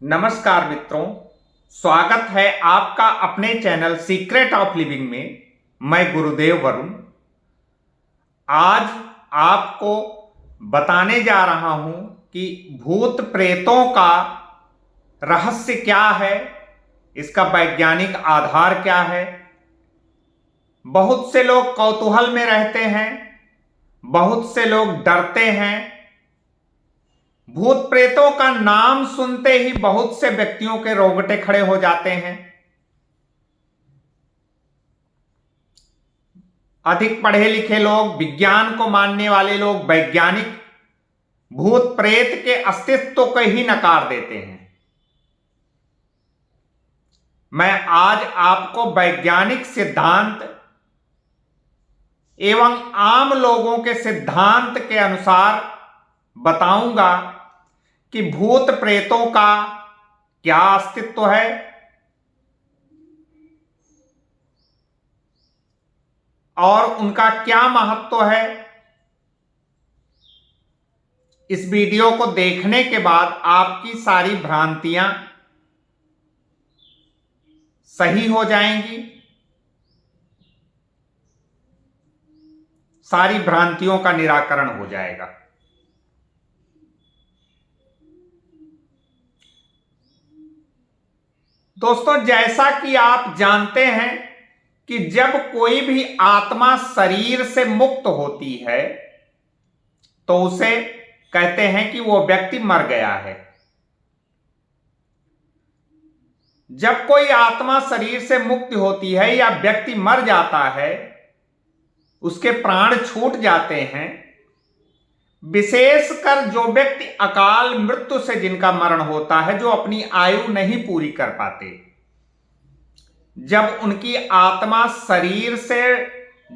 नमस्कार मित्रों, स्वागत है आपका अपने चैनल सीक्रेट ऑफ लिविंग में। मैं गुरुदेव वरुण आज आपको बताने जा रहा हूं कि भूत प्रेतों का रहस्य क्या है, इसका वैज्ञानिक आधार क्या है। बहुत से लोग कौतूहल में रहते हैं, बहुत से लोग डरते हैं। भूत प्रेतों का नाम सुनते ही बहुत से व्यक्तियों के रोंगटे खड़े हो जाते हैं। अधिक पढ़े लिखे लोग, विज्ञान को मानने वाले लोग, वैज्ञानिक भूत प्रेत के अस्तित्व को ही नकार देते हैं। मैं आज आपको वैज्ञानिक सिद्धांत एवं आम लोगों के सिद्धांत के अनुसार बताऊंगा कि भूत प्रेतों का क्या अस्तित्व है और उनका क्या महत्व है। इस वीडियो को देखने के बाद आपकी सारी भ्रांतियां सही हो जाएंगी, सारी भ्रांतियों का निराकरण हो जाएगा। दोस्तों, जैसा कि आप जानते हैं कि जब कोई भी आत्मा शरीर से मुक्त होती है तो उसे कहते हैं कि वो व्यक्ति मर गया है। जब कोई आत्मा शरीर से मुक्त होती है या व्यक्ति मर जाता है, उसके प्राण छूट जाते हैं। विशेषकर जो व्यक्ति अकाल मृत्यु से जिनका मरण होता है, जो अपनी आयु नहीं पूरी कर पाते, जब उनकी आत्मा शरीर से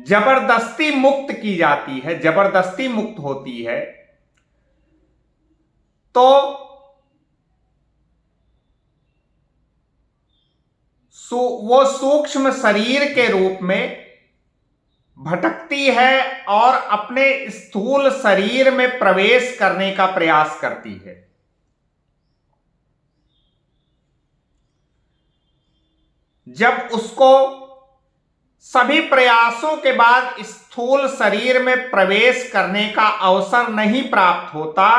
जबरदस्ती मुक्त की जाती है, जबरदस्ती मुक्त होती है, तो वो सूक्ष्म शरीर के रूप में भटकती है और अपने स्थूल शरीर में प्रवेश करने का प्रयास करती है। जब उसको सभी प्रयासों के बाद स्थूल शरीर में प्रवेश करने का अवसर नहीं प्राप्त होता,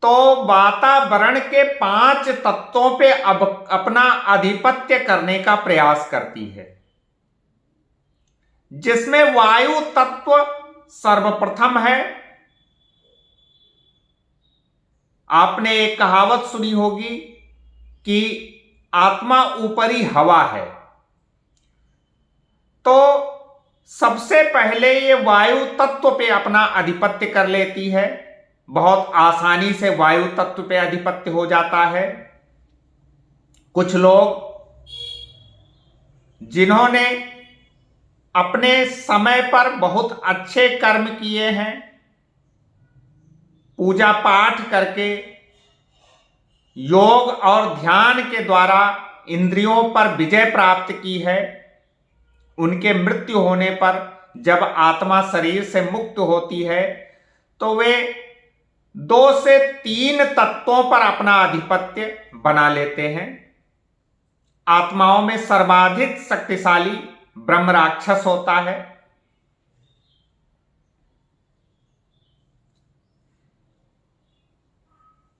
तो वातावरण के 5 तत्वों पे अब अपना आधिपत्य करने का प्रयास करती है, जिसमें वायु तत्व सर्वप्रथम है। आपने एक कहावत सुनी होगी कि आत्मा ऊपरी हवा है, तो सबसे पहले ये वायु तत्व पे अपना आधिपत्य कर लेती है। बहुत आसानी से वायु तत्व पे आधिपत्य हो जाता है। कुछ लोग जिन्होंने अपने समय पर बहुत अच्छे कर्म किए हैं, पूजा पाठ करके, योग और ध्यान के द्वारा इंद्रियों पर विजय प्राप्त की है, उनके मृत्यु होने पर जब आत्मा शरीर से मुक्त होती है तो वे 2 से 3 तत्वों पर अपना आधिपत्य बना लेते हैं। आत्माओं में सर्वाधिक शक्तिशाली ब्रह्म राक्षस होता है।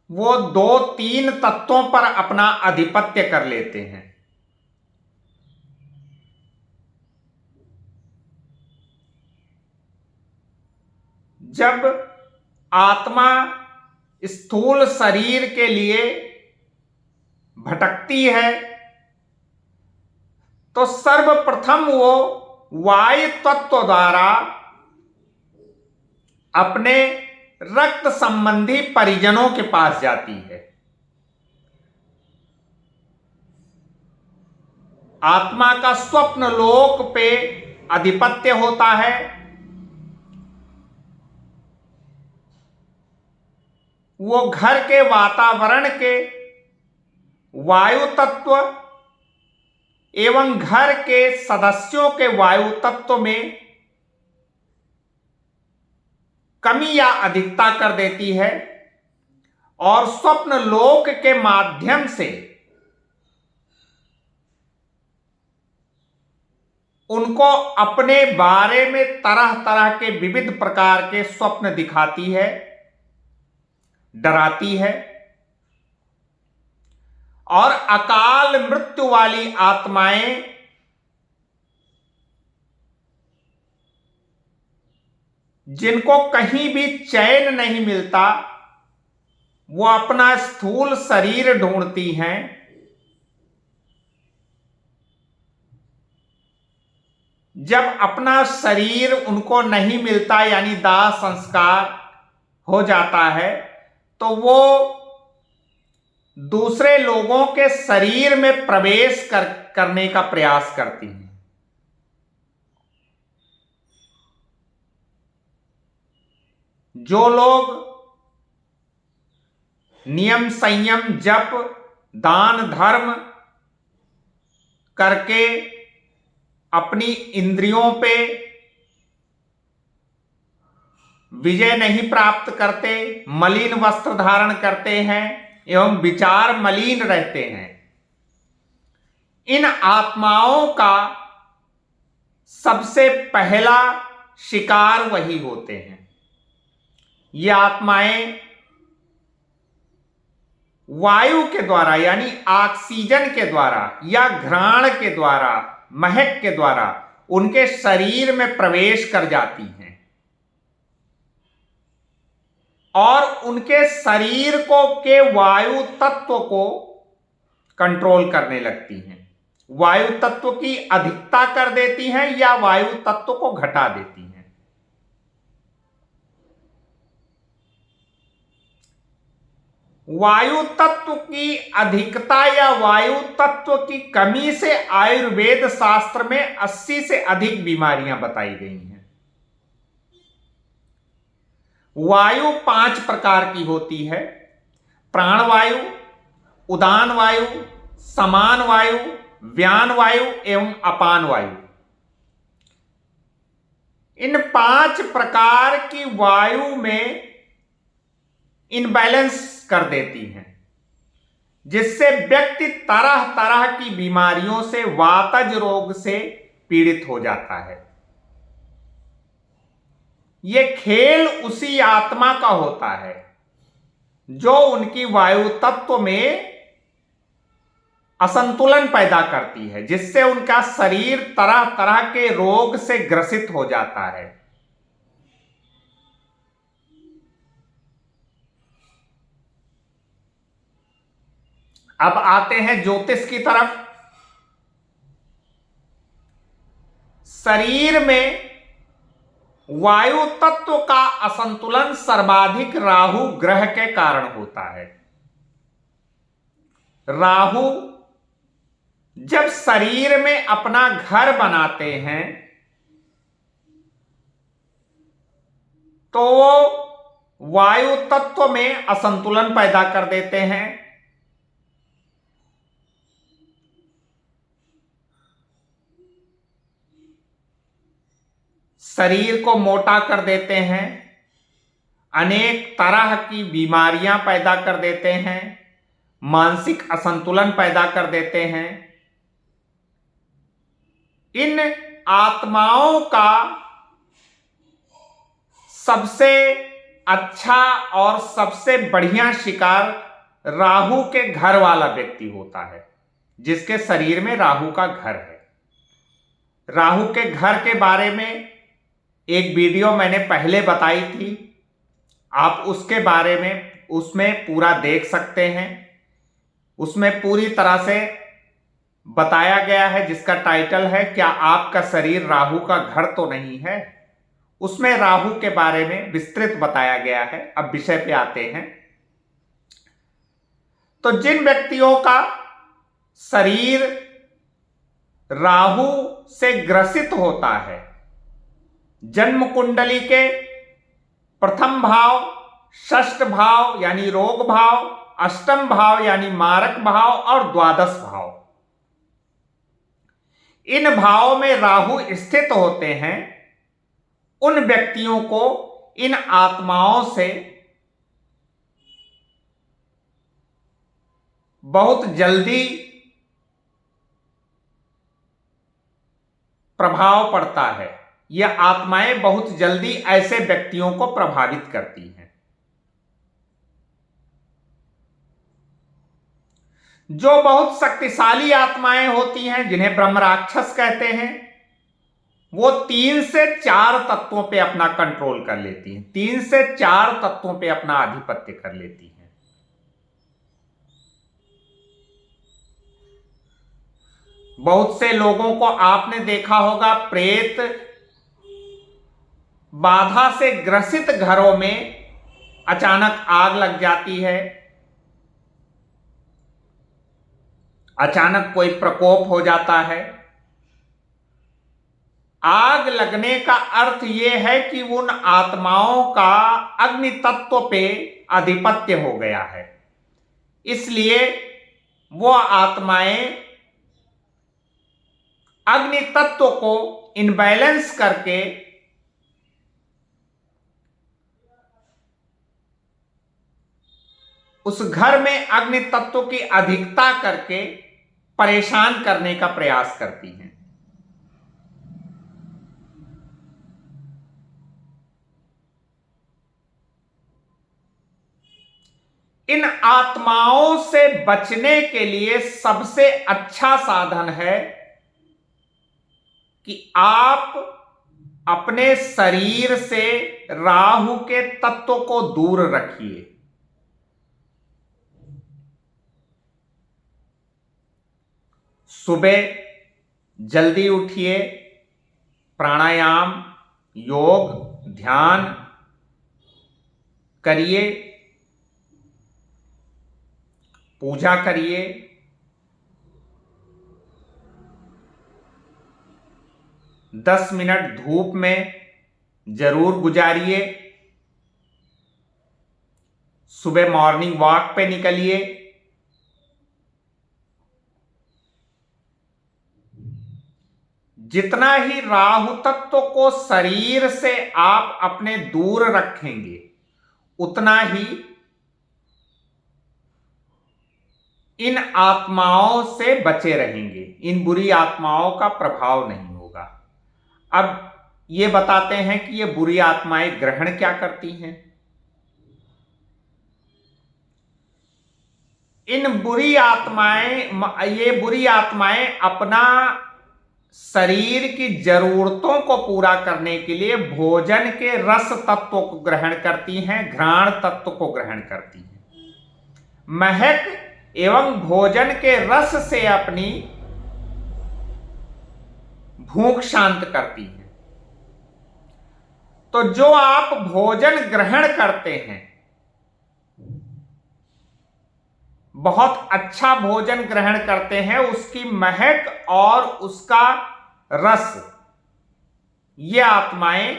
वो 2-3 तत्वों पर अपना आधिपत्य कर लेते हैं। जब आत्मा स्थूल शरीर के लिए भटकती है तो सर्वप्रथम वो वायु तत्व द्वारा अपने रक्त संबंधी परिजनों के पास जाती है। आत्मा का स्वप्न लोक पे आधिपत्य होता है। वो घर के वातावरण के वायु तत्व एवं घर के सदस्यों के वायु तत्व में कमी या अधिकता कर देती है और स्वप्न लोक के माध्यम से उनको अपने बारे में तरह तरह के विविध प्रकार के स्वप्न दिखाती है, डराती है, और अकाल मृत्यु वाली आत्माएं जिनको कहीं भी चैन नहीं मिलता, वो अपना स्थूल शरीर ढूंढती हैं। जब अपना शरीर उनको नहीं मिलता यानी दाह संस्कार हो जाता है, तो वो दूसरे लोगों के शरीर में प्रवेश करने का प्रयास करती हैं। जो लोग नियम संयम जप दान धर्म करके अपनी इंद्रियों पे विजय नहीं प्राप्त करते, मलिन वस्त्र धारण करते हैं एवं विचार मलिन रहते हैं, इन आत्माओं का सबसे पहला शिकार वही होते हैं। ये आत्माएं वायु के द्वारा यानी ऑक्सीजन के द्वारा या घ्राण के द्वारा, महक के द्वारा उनके शरीर में प्रवेश कर जाती हैं और उनके शरीर को के वायु तत्व को कंट्रोल करने लगती हैं। वायु तत्व की अधिकता कर देती हैं या वायु तत्व को घटा देती हैं। वायु तत्व की अधिकता या वायु तत्व की कमी से आयुर्वेद शास्त्र में 80 से अधिक बीमारियां बताई गई हैं। वायु 5 प्रकार की होती है: प्राण वायु, उदान वायु, समान वायु, व्यान वायु एवं अपान वायु। इन 5 प्रकार की वायु में इनबैलेंस कर देती हैं, जिससे व्यक्ति तरह तरह की बीमारियों से, वातज रोग से पीड़ित हो जाता है। यह खेल उसी आत्मा का होता है जो उनकी वायु तत्व में असंतुलन पैदा करती है, जिससे उनका शरीर तरह तरह के रोग से ग्रसित हो जाता है। अब आते हैं ज्योतिष की तरफ। शरीर में वायु तत्व का असंतुलन सर्वाधिक राहु ग्रह के कारण होता है। राहु जब शरीर में अपना घर बनाते हैं तो वो वायु तत्व में असंतुलन पैदा कर देते हैं। शरीर को मोटा कर देते हैं, अनेक तरह की बीमारियां पैदा कर देते हैं, मानसिक असंतुलन पैदा कर देते हैं। इन आत्माओं का सबसे अच्छा और सबसे बढ़िया शिकार राहु के घर वाला व्यक्ति होता है, जिसके शरीर में राहु का घर है। राहु के घर के बारे में एक वीडियो मैंने पहले बताई थी, आप उसके बारे में उसमें पूरा देख सकते हैं। उसमें पूरी तरह से बताया गया है, जिसका टाइटल है क्या आपका शरीर राहु का घर तो नहीं है। उसमें राहु के बारे में विस्तृत बताया गया है। अब विषय पे आते हैं। तो जिन व्यक्तियों का शरीर राहु से ग्रसित होता है, जन्म कुंडली के प्रथम भाव, षष्ठ भाव यानी रोग भाव, अष्टम भाव यानी मारक भाव और द्वादश भाव, इन भावों में राहु स्थित होते हैं, उन व्यक्तियों को इन आत्माओं से बहुत जल्दी प्रभाव पड़ता है। यह आत्माएं बहुत जल्दी ऐसे व्यक्तियों को प्रभावित करती हैं। जो बहुत शक्तिशाली आत्माएं होती हैं, जिन्हें ब्रह्म राक्षस कहते हैं, वो 3 से 4 तत्वों पे अपना कंट्रोल कर लेती हैं, 3 से 4 तत्वों पे अपना आधिपत्य कर लेती हैं। बहुत से लोगों को आपने देखा होगा, प्रेत बाधा से ग्रसित घरों में अचानक आग लग जाती है, अचानक कोई प्रकोप हो जाता है। आग लगने का अर्थ यह है कि उन आत्माओं का अग्नि तत्व पे आधिपत्य हो गया है। इसलिए वो आत्माएं अग्नि तत्व को इनबैलेंस करके उस घर में अग्नि तत्व की अधिकता करके परेशान करने का प्रयास करती हैं। इन आत्माओं से बचने के लिए सबसे अच्छा साधन है कि आप अपने शरीर से राहु के तत्व को दूर रखिए। सुबह जल्दी उठिए, प्राणायाम, योग, ध्यान करिए, पूजा करिए, दस मिनट धूप में जरूर गुजारिए, सुबह मॉर्निंग वॉक पे निकलिए, जितना ही राहु तत्व को शरीर से आप अपने दूर रखेंगे, उतना ही इन आत्माओं से बचे रहेंगे, इन बुरी आत्माओं का प्रभाव नहीं होगा। अब ये बताते हैं कि ये बुरी आत्माएं ग्रहण क्या करती हैं। ये बुरी आत्माएं अपना शरीर की जरूरतों को पूरा करने के लिए भोजन के रस तत्व को ग्रहण करती हैं, घ्राण तत्व को ग्रहण करती हैं। महक एवं भोजन के रस से अपनी भूख शांत करती हैं। तो जो आप भोजन ग्रहण करते हैं, बहुत अच्छा भोजन ग्रहण करते हैं, उसकी महक और उसका रस ये आत्माएं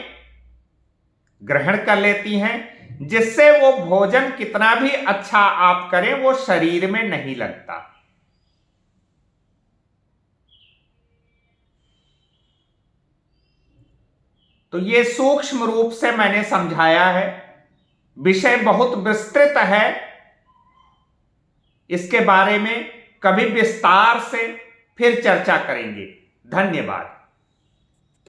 ग्रहण कर लेती हैं, जिससे वो भोजन कितना भी अच्छा आप करें वो शरीर में नहीं लगता। तो ये सूक्ष्म रूप से मैंने समझाया है। विषय बहुत विस्तृत है, इसके बारे में कभी विस्तार से फिर चर्चा करेंगे। धन्यवाद।